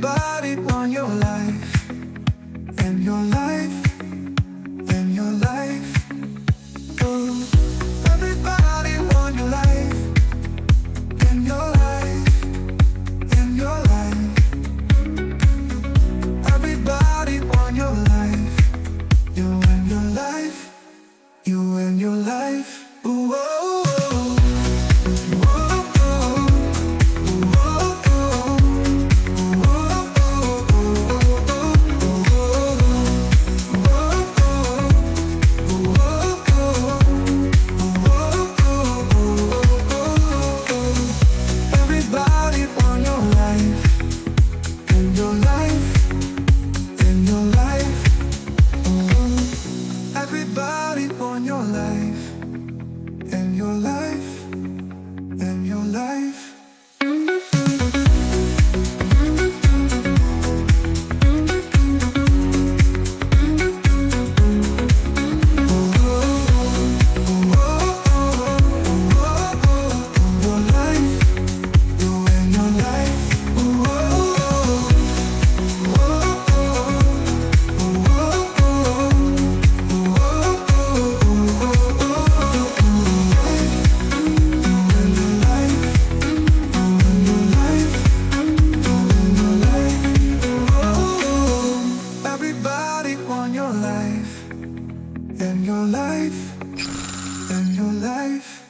Everybody want your life, and your life, and your life. Oh, everybody want your life, and your life, and your life. Everybody want your life, you and your life, you and your life. Ooh, oh, oh. Everybody want your life, and your life, and your life. Everybody want your life, and your life, and your life.